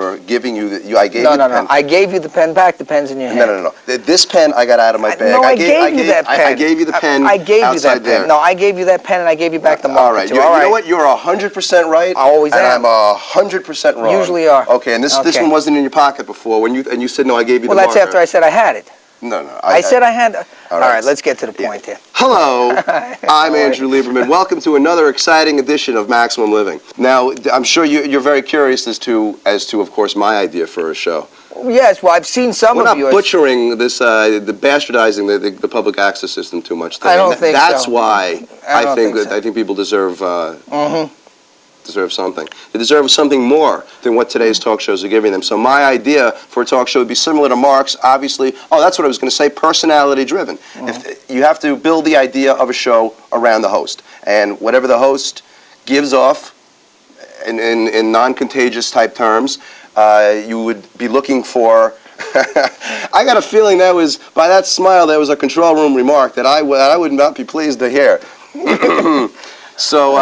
remember giving you the. I gave no, you no, the pen. no. I gave you the pen back. The pen's in your hand. No. This pen I got out of my bag. No, I gave you that pen. I gave you the pen. I gave you outside that pen. there. No, I gave you that pen, and I gave you back the marker. All right. Too. You know what? You're 100% right. I always and am. I'm 100% wrong. Usually are. Okay, and this one wasn't in your pocket before when you said no. I gave you the marker. marker. Well, that's after I said I had it. No. I said I had. All right, let's get to the point here. Hello, I'm Andrew Lieberman. Welcome to another exciting edition of Maximum Living. Now, I'm sure you're very curious as to, of course, my idea for a show. Yes, well, I've seen some of yours. We're not butchering this, the bastardizing the public access system too much today. I don't think so. That's why I think people deserve deserve something. They deserve something more than what today's talk shows are giving them. So my idea for a talk show would be similar to Mark's, obviously. Oh, that's what I was going to say, personality-driven. If you have to build the idea of a show around the host, and whatever the host gives off in non-contagious type terms, you would be looking for. I got a feeling that was, by that smile, that was a control room remark that I would not be pleased to hear. So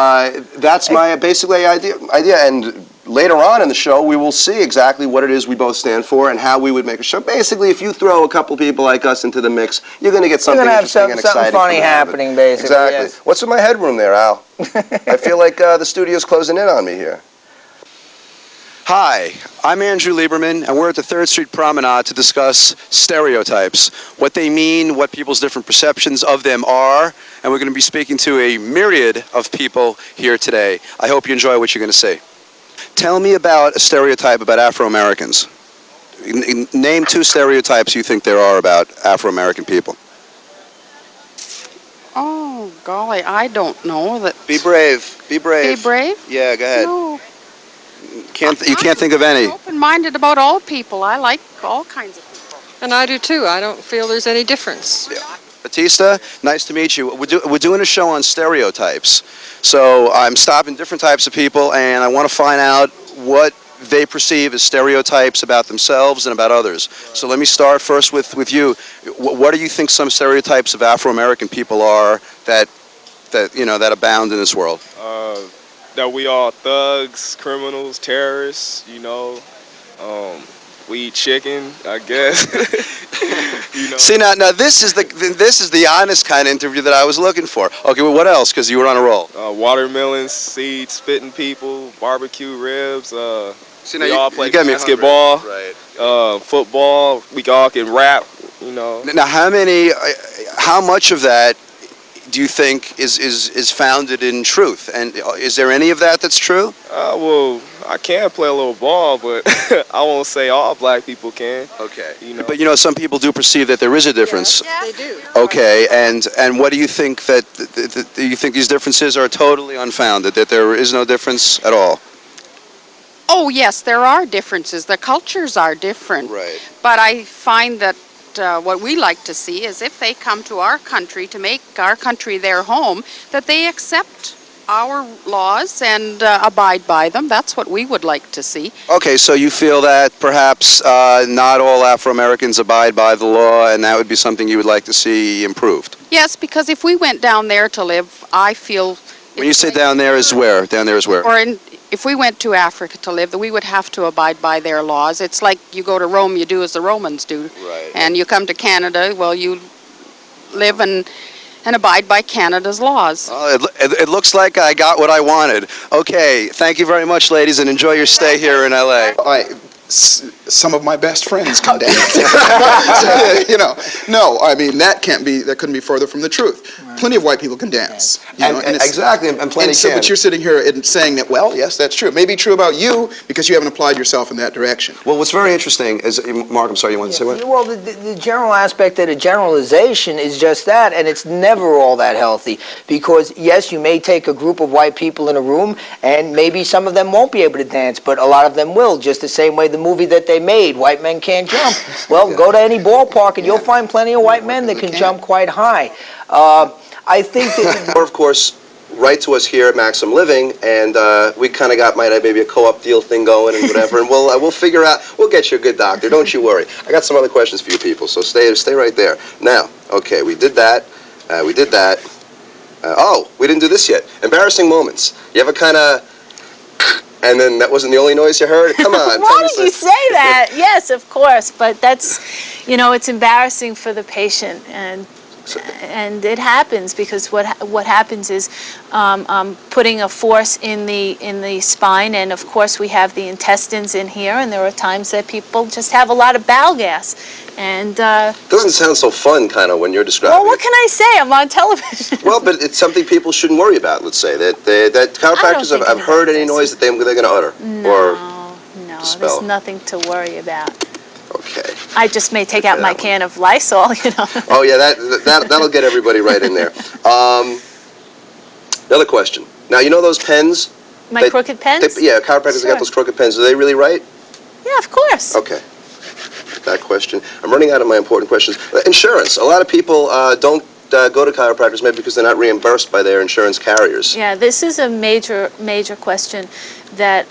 that's my basically idea. And later on in the show, we will see exactly what it is we both stand for and how we would make a show. Basically, if you throw a couple people like us into the mix, you're going to get something interesting and exciting. Something funny happening, basically. Exactly. Yes. What's in my headroom there, Al? I feel like the studio's closing in on me here. Hi, I'm Andrew Lieberman, and we're at the 3rd Street Promenade to discuss stereotypes, what they mean, what people's different perceptions of them are, and we're going to be speaking to a myriad of people here today. I hope you enjoy what you're going to see. Tell me about a stereotype about Afro-Americans. Name 2 stereotypes you think there are about Afro-American people. Oh, golly, I don't know. Be brave. Be brave. Be brave? Yeah, go ahead. No. You can't think of any. I'm open-minded about all people. I like all kinds of people. And I do too. I don't feel there's any difference. Yeah. Batista, nice to meet you. We're doing a show on stereotypes. So I'm stopping different types of people, and I want to find out what they perceive as stereotypes about themselves and about others. So let me start first with you. What do you think some stereotypes of Afro-American people are that abound in this world? That we all thugs, criminals, terrorists, we eat chicken, I guess. See, now this is the honest kind of interview that I was looking for. Okay, well, what else? Because you were on a roll. Watermelons, seeds, spitting people, barbecue ribs. See, now we all play you get me basketball, right? Football. We all can rap. Now, how much of that do you think is founded in truth? And is there any of that that's true? Well, I can play a little ball, but I won't say all black people can. Okay. But some people do perceive that there is a difference. Yeah, they do. Okay, and what do you think do you think these differences are totally unfounded, that there is no difference at all? Oh, yes, there are differences. The cultures are different. Right. But I find that what we like to see is if they come to our country to make our country their home, that they accept our laws and abide by them. That's what we would like to see. Okay, so you feel that perhaps not all Afro-Americans abide by the law, and that would be something you would like to see improved? Yes, because if we went down there to live, I feel... When you say down there is where? Down there is where? Or if we went to Africa to live, we would have to abide by their laws. It's like you go to Rome, you do as the Romans do. Right. And you come to Canada, well, you live and abide by Canada's laws. Oh, it looks like I got what I wanted. Okay, thank you very much, ladies, and enjoy your stay here in L.A. Some of my best friends can dance. No, I mean that couldn't be further from the truth. Right. Plenty of white people can dance. Exactly, and plenty and so, but you're sitting here and saying that, well, yes, that's true. It may be true about you because you haven't applied yourself in that direction. Well, what's very interesting is, Mark, I'm sorry, you wanted to say what? Well, the general aspect of the generalization is just that, and it's never all that healthy because, yes, you may take a group of white people in a room, and maybe some of them won't be able to dance, but a lot of them will, just the same way the movie that they made, White Men Can't Jump. Well, go to any ballpark and you'll find plenty of white men that can jump quite high. I think that... Or, of course, write to us here at Maximum Living, and we kind of got maybe a co-op deal thing going and whatever, and we'll figure out, we'll get you a good doctor, don't you worry. I got some other questions for you people, so stay right there. Now, okay, we did that. Oh, we didn't do this yet. Embarrassing moments. You ever kind of And then that wasn't the only noise you heard? Come on. tell Why me did you some- say that? Yes, of course, but that's, it's embarrassing for the patient, and it happens because what happens is putting a force in the spine, and of course we have the intestines in here, and there are times that people just have a lot of bowel gas, and Doesn't sound so fun, kind of, when you're describing well, what it. can I say? I'm on television. Well, but it's something people shouldn't worry about, let's say. That chiropractors think have heard any about noise that they're going to utter. Or, No, spell. there's nothing to worry about. okay. I just may take out my can of Lysol, Oh, yeah, that'll get everybody right in there. Another question. Now, you know those pens? My crooked pens? Yeah, chiropractors Sure. got those crooked pens. Are they really right? Yeah, of course. Okay. That question. I'm running out of my important questions. Insurance. A lot of people don't go to chiropractors maybe because they're not reimbursed by their insurance carriers. Yeah, this is a major question that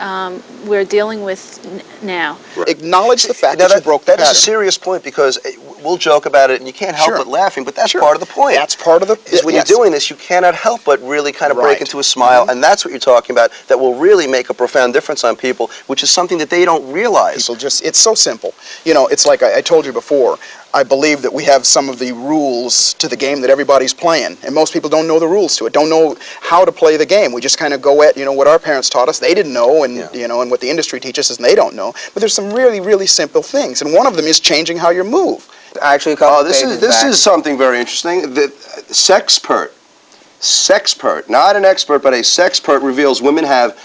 we're dealing with now. Acknowledge the fact that you broke the That is a pattern. serious point because we'll joke about it and you can't help Sure. but laughing, but that's Sure. part of the point. That's part of the... Is when yes. you're doing this, you cannot help but really kind of break Right. into a smile, and that's what you're talking about, that will really make a profound difference on people, which is something that they don't realize. People just, it's so simple. It's like I told you before, I believe that we have some of the rules to the game that everybody's playing, and most people don't know the rules to it, don't know how to play the game. We just kind of go at, what our parents taught us, they didn't know, and, and what the industry teaches us, and they don't know. But there's some really, really simple things, and one of them is changing how you move. Actually, a couple This pages is back. something very interesting. The sexpert, not an expert, but a sexpert reveals women have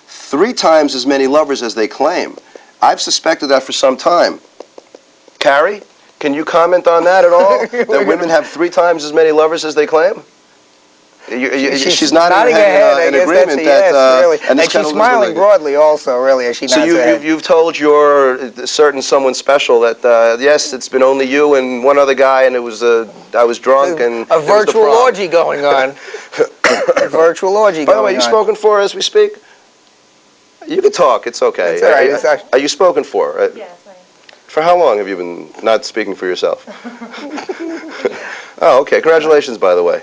3 times as many lovers as they claim. I've suspected that for some time. Carrie, can you comment on that at all? That women have 3 times as many lovers as they claim? She's not nodding her head. I in guess agreement that's a yes, really. and this And kind she's of smiling like- broadly also, really, as she So nods her head. you've told your certain someone special that yes, it's been only you and one other guy, and I was drunk and A it was the virtual prom. orgy going on. A virtual orgy By going the on. way, you spoken for as we speak? You can talk. It's okay. It's all right, it's actually- Are you spoken for? Yes, I am. For how long have you been not speaking for yourself? Oh, okay. Congratulations, by the way.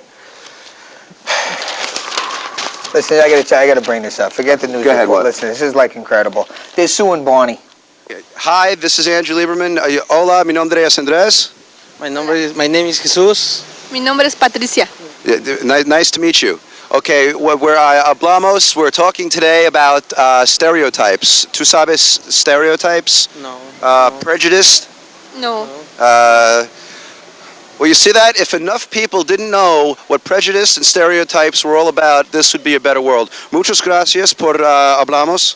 Listen, I gotta bring this up. Forget the news Go ahead, report. what? Listen, this is like incredible. They're suing Barney. Hi, this is Andrew Lieberman. Hola, mi nombre es Andrés. My name is Jesus. Mi nombre es Patricia. Nice to meet you. Okay, hablamos. We're talking today about stereotypes. ¿Tú sabes stereotypes? No. Prejudice? No. Well, you see that? If enough people didn't know what prejudice and stereotypes were all about, this would be a better world. Muchas gracias por hablamos.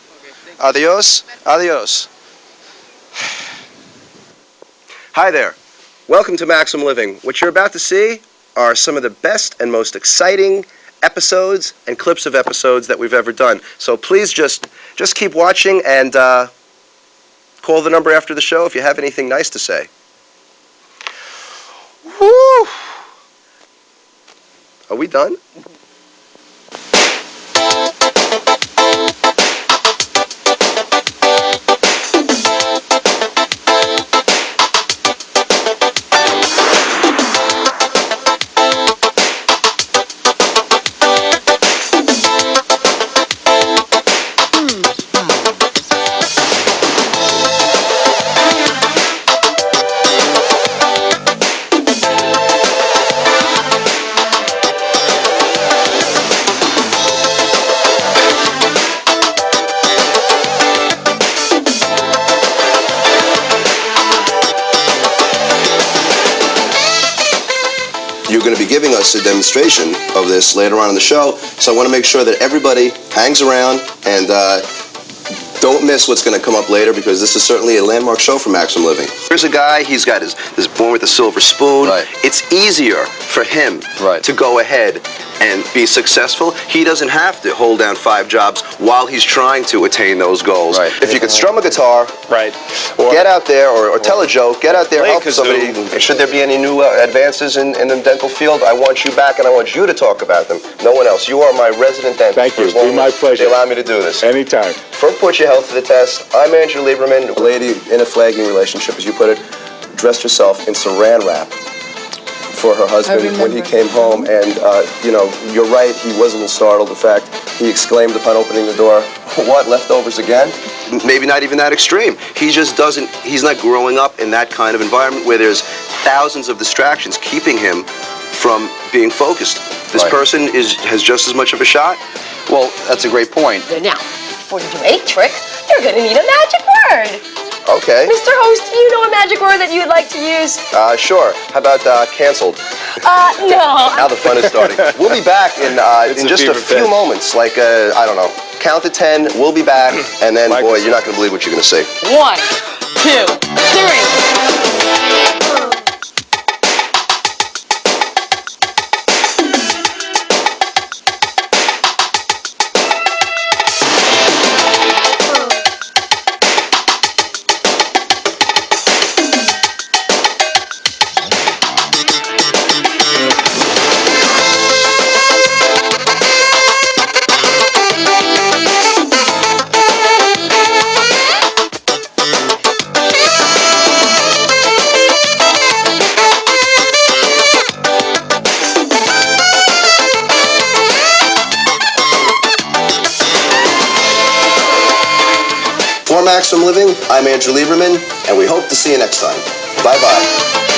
Adios. Adios. Hi there. Welcome to Maximum Living. What you're about to see are some of the best and most exciting episodes and clips of episodes that we've ever done. So please just keep watching and call the number after the show if you have anything nice to say. Woo! Are we done? You're going to be giving us a demonstration of this later on in the show, so I want to make sure that everybody hangs around and don't miss what's going to come up later, because this is certainly a landmark show for Maximum Living. Here's a guy, he's got his born with a silver spoon. Right. It's easier for him Right. to go ahead and be successful. He doesn't have to hold down 5 jobs while he's trying to attain those goals. Right. If you could strum a guitar, Right. get out there, or tell a joke, get out there, play help kazoo. somebody. Should there be any new advances in the dental field, I want you back and I want you to talk about them. No one else. You are my resident dentist. Thank you. As long Be my as pleasure. They allow me to do this. Anytime. For Put Your Health to the Test, I'm Andrew Lieberman, a lady in a flagging relationship, as you put it, dressed herself in saran wrap for her husband when he came home, and you're right, he was a little startled. In fact, he exclaimed upon opening the door, "What, leftovers again?" Maybe not even that extreme. He just doesn't, he's not growing up in that kind of environment where there's thousands of distractions keeping him from being focused. This Right. person has just as much of a shot. Well, that's a great point. Now, for you to do a trick, you're going to need a magic word. Okay. Mr. Host, do you know a magic word that you'd like to use? Sure. How about canceled? No. Now the fun is starting. We'll be back in just a few moments, like, I don't know, count to 10, we'll be back, and then, boy, you're not going to believe what you're going to see. 1, 2, 3. For Maximum Living, I'm Andrew Lieberman, and we hope to see you next time. Bye-bye.